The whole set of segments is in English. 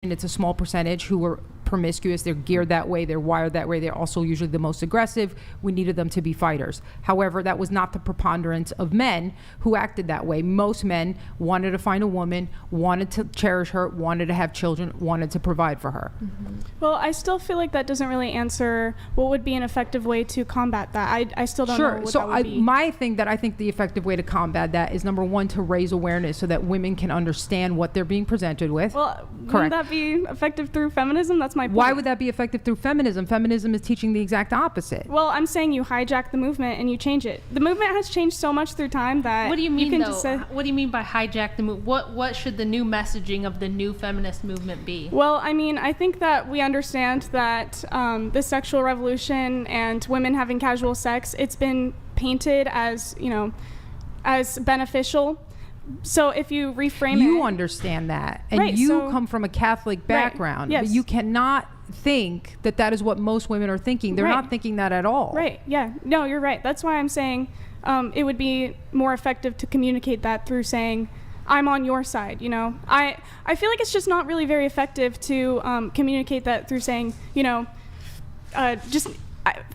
it's a small percentage who were promiscuous. They're geared that way. They're wired that way. They're also usually the most aggressive. We needed them to be fighters. However, that was not the preponderance of men who acted that way. Most men wanted to find a woman, wanted to cherish her, wanted to have children, wanted to provide for her. Mm-hmm. Well, I still feel like that doesn't really answer what would be an effective way to combat that. I still don't know what that would be. My thing that I think the effective way to combat that is, number one, to raise awareness so that women can understand what they're being presented with. Well, wouldn't that be effective through feminism? That's my point. Why would that be effective through feminism? Feminism is teaching the exact opposite. Well, I'm saying you hijack the movement and you change it. The movement has changed so much through time that what do you mean, can though? just say, what do you mean by hijack the movement? What should the new messaging of the new feminist movement be? Well, I mean, I think that we understand that the sexual revolution and women having casual sex, it's been painted as, as beneficial. So if you reframe it... You understand that. And right, you come from a Catholic background. Right, yes. But you cannot think that that is what most women are thinking. They're not thinking that at all. Right, yeah. No, you're right. That's why I'm saying it would be more effective to communicate that through saying, I'm on your side, I feel like it's just not really very effective to communicate that through saying,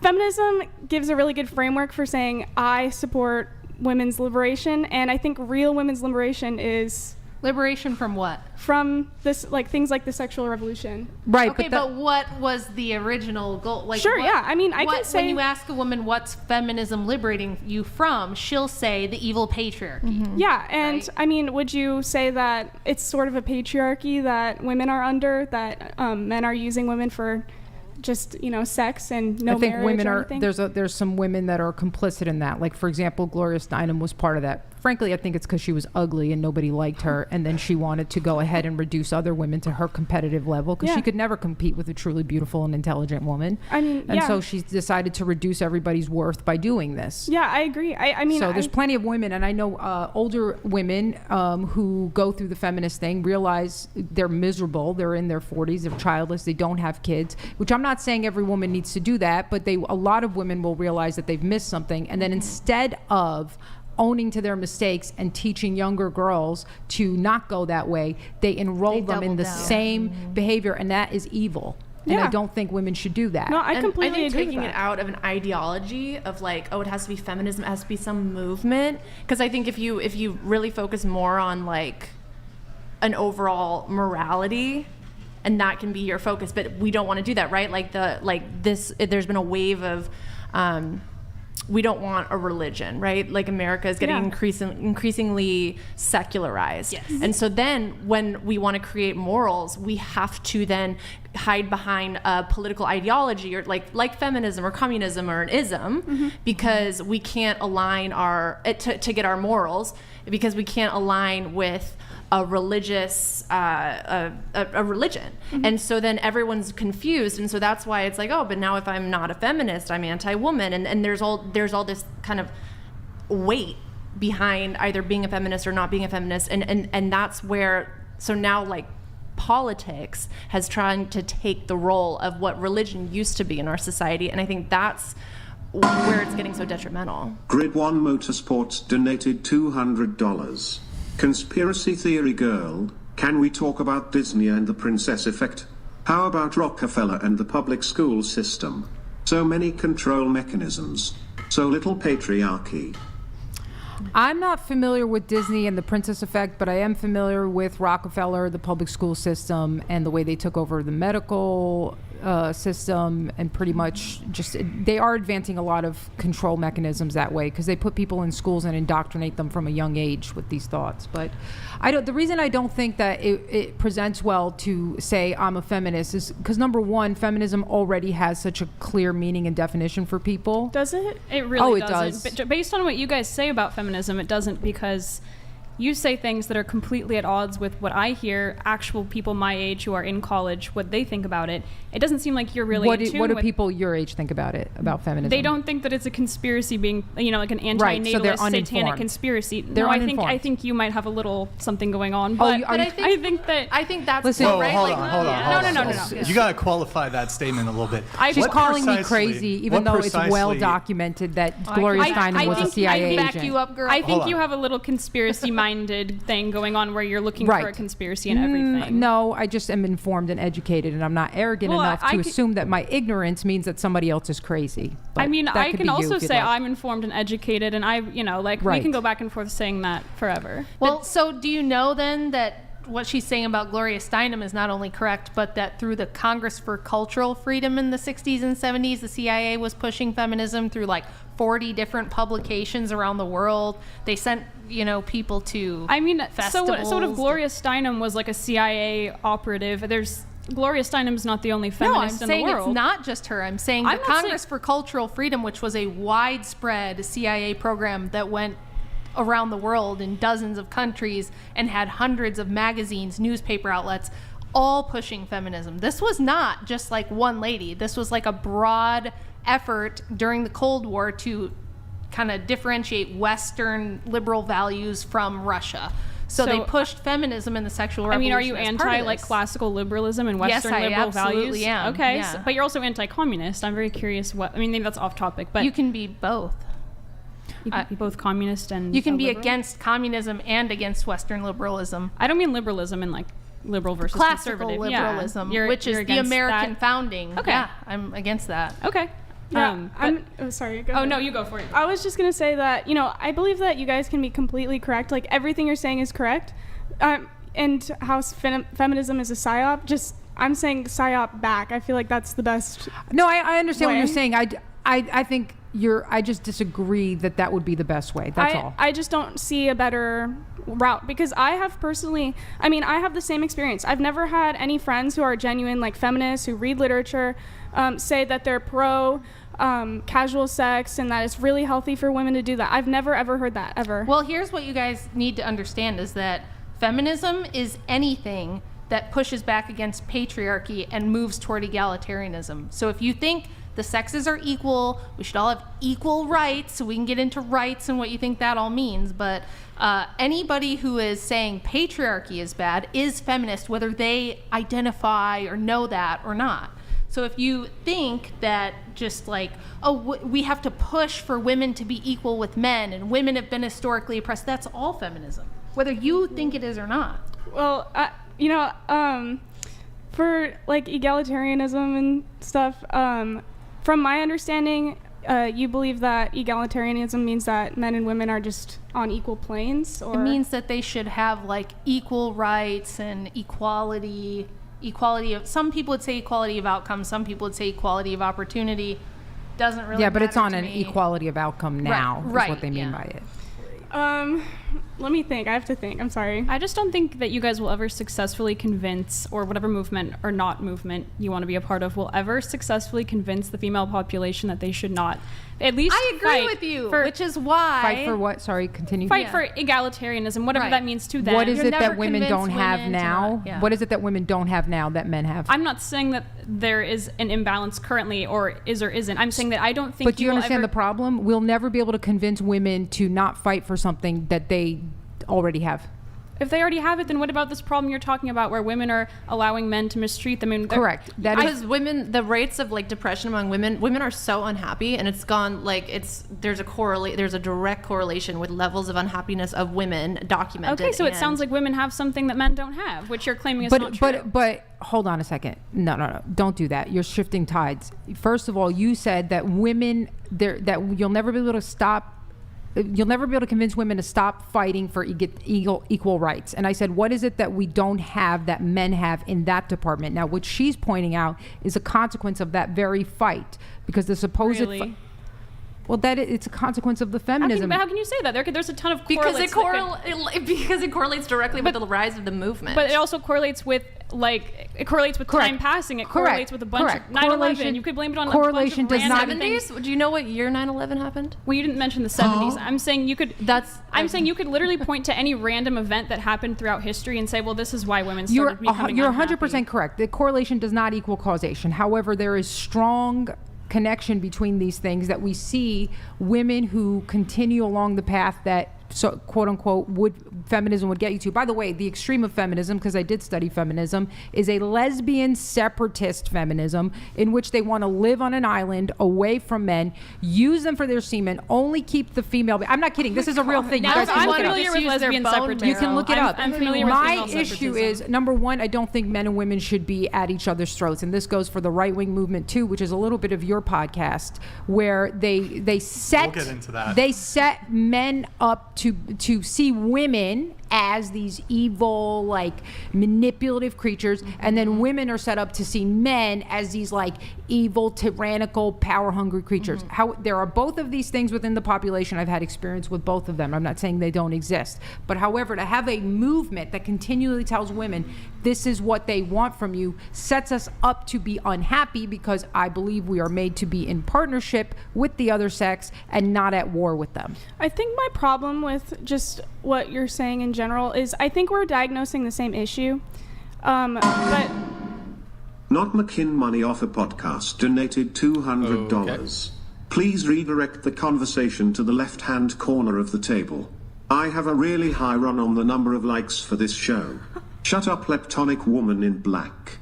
feminism gives a really good framework for saying, I support women's liberation, and I think real women's liberation is liberation from what? From this, like things like the sexual revolution. Right. Okay, but what was the original goal? Like, sure, yeah. I mean, I can say when you ask a woman what's feminism liberating you from, she'll say the evil patriarchy. Mm-hmm. Yeah, and right? I mean, would you say that it's sort of a patriarchy that women are under, that men are using women for just sex and no marriage? I think women are. There's some women that are complicit in that. Like, for example, Gloria Steinem was part of that. Frankly, I think it's because she was ugly and nobody liked her, and then she wanted to go ahead and reduce other women to her competitive level because she could never compete with a truly beautiful and intelligent woman. So she decided to reduce everybody's worth by doing this. Yeah, I agree. I mean, so there's plenty of women, and I know older women who go through the feminist thing realize they're miserable. They're in their 40s. They're childless. They don't have kids. Which I'm not saying every woman needs to do that, but a lot of women will realize that they've missed something, and then instead of owning to their mistakes and teaching younger girls to not go that way, they enroll them in the same behavior, and that is evil. And I don't think women should do that. No, I completely agree. Taking it out of an ideology of like, oh, it has to be feminism, it has to be some movement. Because I think if you really focus more on like an overall morality, and that can be your focus, but we don't want to do that, right? There's been a wave of we don't want a religion, right? Like America is getting increasingly secularized. Yes. And so then when we want to create morals, we have to then hide behind a political ideology or like feminism or communism or an ism, because we can't align to get our morals, because we can't align with a religious a religion. And so then everyone's confused, and so that's why it's like, oh, but now if I'm not a feminist, I'm anti-woman, and there's all this kind of weight behind either being a feminist or not being a feminist, and that's where, so now like politics has tried to take the role of what religion used to be in our society, and I think that's where it's getting so detrimental. Grid One Motorsports donated $200. Conspiracy Theory Girl, can we talk about Disney and the Princess Effect? How about Rockefeller and the public school system? So many control mechanisms, so little patriarchy. I'm not familiar with Disney and the Princess Effect, but I am familiar with Rockefeller, the public school system, and the way they took over the medical system, and pretty much just they are advancing a lot of control mechanisms that way, because they put people in schools and indoctrinate them from a young age with these thoughts. But the reason I don't think that it presents well to say I'm a feminist is because, number one, feminism already has such a clear meaning and definition for people. Does it? It really doesn't. Does. But based on what you guys say about feminism, it doesn't, because you say things that are completely at odds with what I hear actual people my age who are in college, what they think about it. It doesn't seem like you're really what do people your age think about it, about feminism? They don't think that it's a conspiracy, being like an anti-natalist, satanic conspiracy. They're uninformed. I think you might have a little something going on, but I think that's listen, hold right? on. No. You got to qualify that statement a little bit. She's calling me crazy, even though it's well documented that Gloria Steinem was a CIA agent. I back you up, girl. I think you have a little conspiracy mind open-minded thing going on where you're looking Right. for a conspiracy and everything. No, I just am informed and educated, and I'm not arrogant Well, enough I to could- assume that my ignorance means that somebody else is crazy. But I mean, that I could can be you also if you'd say like. I'm informed and educated, and we Right. can go back and forth saying that forever. Well, so do you know then that what she's saying about Gloria Steinem is not only correct, but that through the Congress for Cultural Freedom in the 60s and 70s, the CIA was pushing feminism through like 40 different publications around the world. They sent, people to I mean, festivals. so what if Gloria Steinem was like a CIA operative? Gloria Steinem's not the only feminist No, I'm in the saying world. it's not just her. I'm saying I'm the not saying- Congress for Cultural Freedom, which was a widespread CIA program that went around the world in dozens of countries and had hundreds of magazines, newspaper outlets, all pushing feminism. This was not just like one lady. This was like a broad effort during the Cold War to kind of differentiate Western liberal values from Russia. So they pushed feminism and the sexual I revolution. mean, are you as part anti of like this. classical liberalism and Yes, Western I liberal absolutely values? am, Okay, yeah. but you're also anti-communist. I'm very curious maybe that's off topic, but You can be both. you can be both communist and You can a be liberal? against communism and against Western liberalism. I don't mean liberalism in like liberal versus Classical conservative. liberalism, Yeah. which is the against American that? founding. Okay. Yeah, I'm against that. Okay. Yeah, But- sorry. Go oh ahead. no, you go for it. I was just gonna say that I believe that you guys can be completely correct. Like everything you're saying is correct, and how feminism is a psyop. I'm saying psyop back. I feel like that's the best. No, I understand what way. you're saying. I think I just disagree that would be the best way. That's all. I just don't see a better route because I have the same experience. I've never had any friends who are genuine like feminists who read literature say that they're pro casual sex and that it's really healthy for women to do that. I've never ever heard that ever. Well, here's what you guys need to understand is that feminism is anything that pushes back against patriarchy and moves toward egalitarianism. So if you think the sexes are equal, we should all have equal rights, so we can get into rights and what you think that all means, but anybody who is saying patriarchy is bad is feminist, whether they identify or know that or not. So if you think that just like, we have to push for women to be equal with men and women have been historically oppressed, that's all feminism, whether you think it is or not. Well, for like egalitarianism and stuff, from my understanding, you believe that egalitarianism means that men and women are just on equal planes, or It means that they should have like equal rights and equality of, some people would say equality of outcome, some people would say equality of opportunity. Doesn't really Yeah, but it's matter on to an me. equality of outcome now, is right, what they mean yeah. by it. let me think. I have to think. I'm sorry. I just don't think that you guys will ever successfully convince, or whatever movement or not movement you want to be a part of, will ever successfully convince the female population that they should not at least I agree fight with you, for, which is why Fight for what? Sorry, continue. fight for egalitarianism, whatever Right. that means to them. What is You'll it never that women convince don't have women to now? not- yeah. What is it that women don't have now that men have? I'm not saying that there is an imbalance currently or isn't. I'm saying that I don't think But do you will understand ever, the problem? We'll never be able to convince women to not fight for something that they already have. If they already have it, then what about this problem you're talking about where women are allowing men to mistreat them? And Correct. That is Because the rates of like depression among women are so unhappy, and it's gone like there's a direct correlation with levels of unhappiness of women documented. Okay, so it and- sounds like women have something that men don't have, which you're claiming is not true. but hold on a second. No. Don't do that. You're shifting tides. First of all, you said that women that you'll never be able to stop. You'll never be able to convince women to stop fighting for equal rights. And I said, what is it that we don't have that men have in that department? Now, what she's pointing out is a consequence of that very fight, because the supposed Really? well, it's a consequence of the feminism. How can you say that? There's a ton of because correlates because it correlates directly with the rise of the movement. but it also correlates with time passing. It correlates with a bunch Correct. of 9/11. You could blame it on correlation a bunch of does not- random things. 70s? Do you know what year 9/11 happened? Well, you didn't mention the 70s. I'm saying you could. I'm saying you could literally point to any random event that happened throughout history and say, well, this is why women started becoming You're unhappy. 100% correct. The correlation does not equal causation. However, there is strong connection between these things that we see women who continue along the path that so quote unquote feminism would get you to. By the way, the extreme of feminism, because I did study feminism, is a lesbian separatist feminism in which they want to live on an island away from men, use them for their semen, only keep the female. I'm not kidding. This is a real thing. You Now, guys can I'm look it up. familiar with Use their lesbian bone separatism. You can look it up. I'm familiar with My female issue separatism. is, number one, I don't think men and women should be at each other's throats, and this goes for the right-wing movement too, which is a little bit of your podcast, where they set We'll get into that. they set men up to see women as these evil, like, manipulative creatures, and then women are set up to see men as these, like, evil, tyrannical, power-hungry creatures. How there are both of these things within the population. I've had experience with both of them. I'm not saying they don't exist, but however, to have a movement that continually tells women this is what they want from you sets us up to be unhappy, because I believe we are made to be in partnership with the other sex and not at war with them. I think my problem with just what you're saying in general is I think we're diagnosing the same issue. But Not McKin Money Offer Podcast donated $200. Please redirect the conversation to the left-hand corner of the table. I have a really high run on the number of likes for this show. Shut up, leptonic woman in black.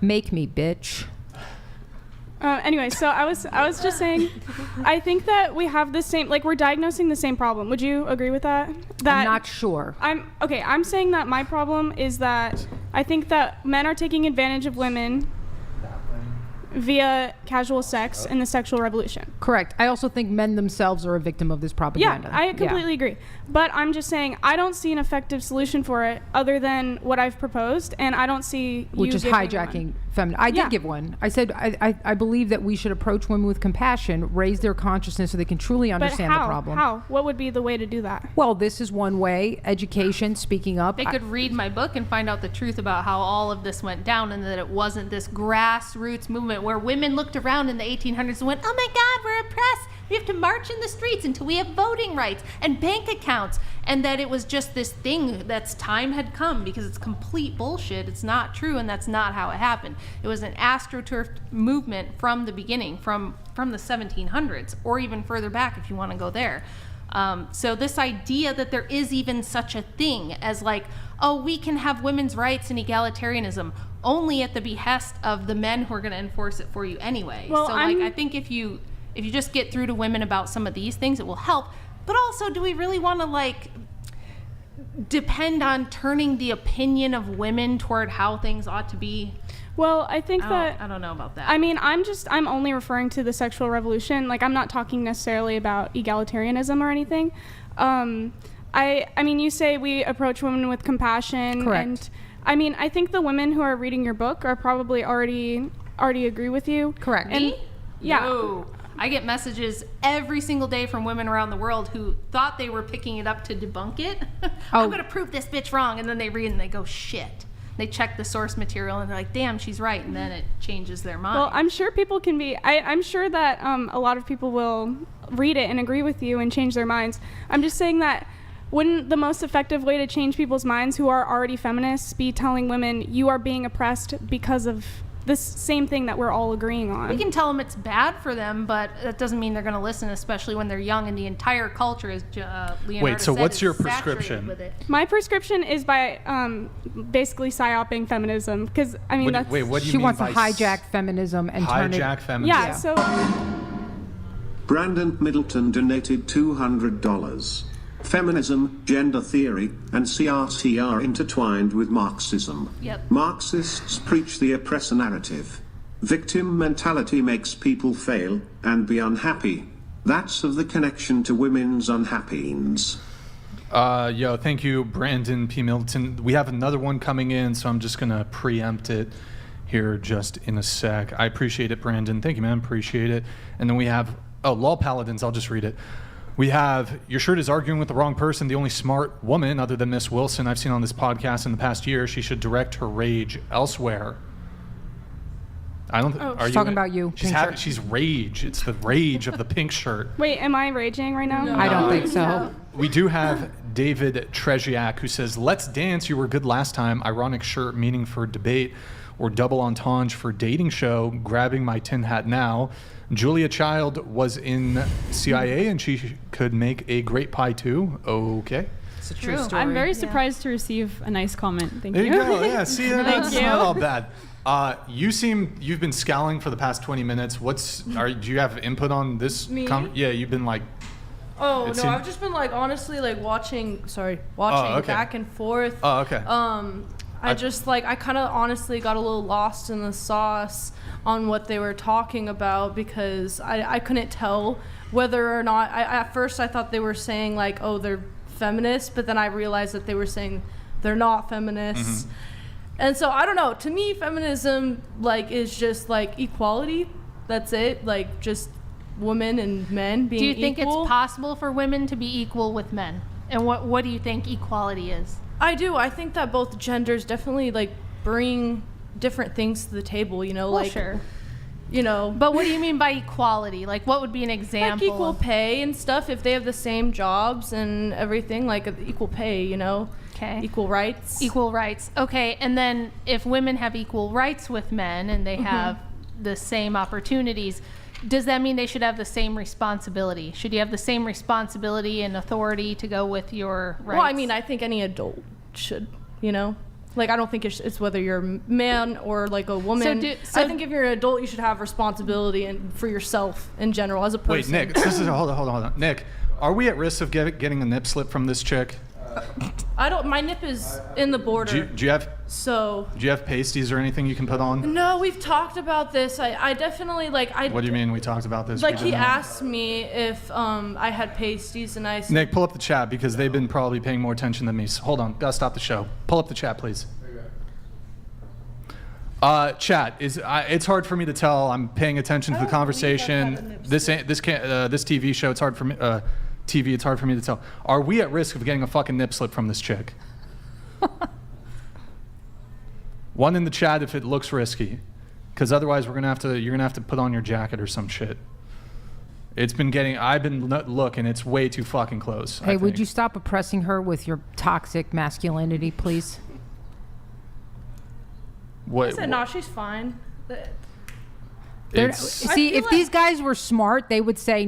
Make me, bitch. anyway, so I was just saying, I think that we have the same, like, we're diagnosing the same problem. Would you agree with that? I'm not sure. I'm saying that my problem is that I think that men are taking advantage of women via casual sex in the sexual revolution. Correct. I also think men themselves are a victim of this propaganda. Yeah, I completely agree. But I'm just saying I don't see an effective solution for it other than what I've proposed, and I don't see Which you is giving hijacking one. feminine. I did give one. I said I believe that we should approach women with compassion, raise their consciousness so they can truly understand but how? the problem. How? What would be the way to do that? Well, this is one way. Education, speaking up. They could read my book and find out the truth about how all of this went down, and that it wasn't this grassroots movement where women looked around in the 1800s and went, oh my God, we're oppressed. We have to march in the streets until we have voting rights and bank accounts. And that it was just this thing that's time had come, because it's complete bullshit. It's not true, and that's not how it happened. It was an astroturf movement from the beginning, from the 1700s, or even further back if you want to go there. So this idea that there is even such a thing as, like, oh, we can have women's rights and egalitarianism only at the behest of the men who are going to enforce it for you anyway. Well, so I think if you just get through to women about some of these things, it will help. But also, do we really want to, like, depend on turning the opinion of women toward how things ought to be? Well, I think that I don't know about that. I mean, I'm only referring to the sexual revolution. Like, I'm not talking necessarily about egalitarianism or anything. I mean, you say we approach women with compassion. Correct. And I mean, I think the women who are reading your book are probably already agree with you. Correct. And Me? yeah. No. I get messages every single day from women around the world who thought they were picking it up to debunk it. I'm going to prove this bitch wrong. And then they read and they go, shit. They check the source material and they're like, damn, she's right. And then it changes their mind. Well, I'm sure people can be. I'm sure that a lot of people will read it and agree with you and change their minds. I'm just saying that wouldn't the most effective way to change people's minds who are already feminists be telling women you are being oppressed because of this same thing that we're all agreeing on? We can tell them it's bad for them, but that doesn't mean they're going to listen, especially when they're young and the entire culture is, Leonardo Wait, so said, what's is your saturated prescription? with it. My prescription is by basically psyoping feminism, because I mean that's What do you She mean wants to by hijack feminism and turn it. hijack feminism? yeah. Yeah. So Brandon Middleton donated $200. Feminism, gender theory, and CRT are intertwined with Marxism. Yep. Marxists preach the oppressor narrative. Victim mentality makes people fail and be unhappy. That's of the connection to women's unhappiness. Thank you, Brandon P. Middleton. We have another one coming in, so I'm just going to preempt it here just in a sec. I appreciate it, Brandon. Thank you, man. Appreciate it. And then we have, Law Paladins. I'll just read it. We have, your shirt is arguing with the wrong person. The only smart woman other than Miss Wilson I've seen on this podcast in the past year. She should direct her rage elsewhere. I don't. She's talking about you, pink shirt. She's rage. It's the rage of the pink shirt. wait, am I raging right now? I don't think so. We do have David Treziak, who says, "Let's dance. You were good last time. Ironic shirt meaning for debate, or double entendre for dating show. Grabbing my tin hat now. Julia Child was in CIA and she could make a great pie too." Okay. It's a true story. I'm very surprised to receive a nice comment. Thank There you. you go. Yeah. See, that's you. not all bad. You've been scowling for the past 20 minutes. Do you have input on this? Me? Yeah, you've been like. Oh, It no, seemed- I've just been like honestly like watching okay. back and forth. Oh, okay. I just like I kind of honestly got a little lost in the sauce on what they were talking about because I couldn't tell whether or not at first I thought they were saying like, oh, they're feminists, but then I realized that they were saying they're not feminists. Mm-hmm. And so I don't know, to me feminism like is just like equality. That's it. Like just women and men being Do you think equal. it's possible for women to be equal with men? And what do you think equality is? I do. I think that both genders definitely like bring different things to the table, you know, Well, like sure. you know, But what do you mean by equality? Like, what would be an like example? equal pay and stuff if they have the same jobs and everything, like equal pay, you know. Okay. Equal rights. Equal rights. Okay, and then if women have equal rights with men and they have the same opportunities, does that mean they should have the same responsibility? Should you have the same responsibility and authority to go with your rights? Well, I mean, I think any adult should, you know. Like, I don't think it's whether you're a man or like a woman. I think if you're an adult, you should have responsibility and for yourself in general as a person. Wait, Nick. Hold on. Nick, are we at risk of getting a nip slip from this chick? I don't. My nip is in the border. Do you have So. Do you have pasties or anything you can put on? No, we've talked about this. I definitely like. What do you mean we talked about this? Like We he did not. asked me if I had pasties, and I said, Nick, pull up the chat because they've been probably paying more attention than me. So hold on, gotta stop the show. Pull up the chat, please. Chat is. It's hard for me to tell. I'm paying attention to the conversation. This TV show. It's hard for me. TV. It's hard for me to tell. Are we at risk of getting a fucking nip slip from this chick? One in the chat if it looks risky, because otherwise you're gonna have to put on your jacket or some shit. It's been getting. I've been looking. It's way too fucking close. Hey, would you stop oppressing her with your toxic masculinity, please? I said, no, she's fine. See, if these guys were smart, they would say,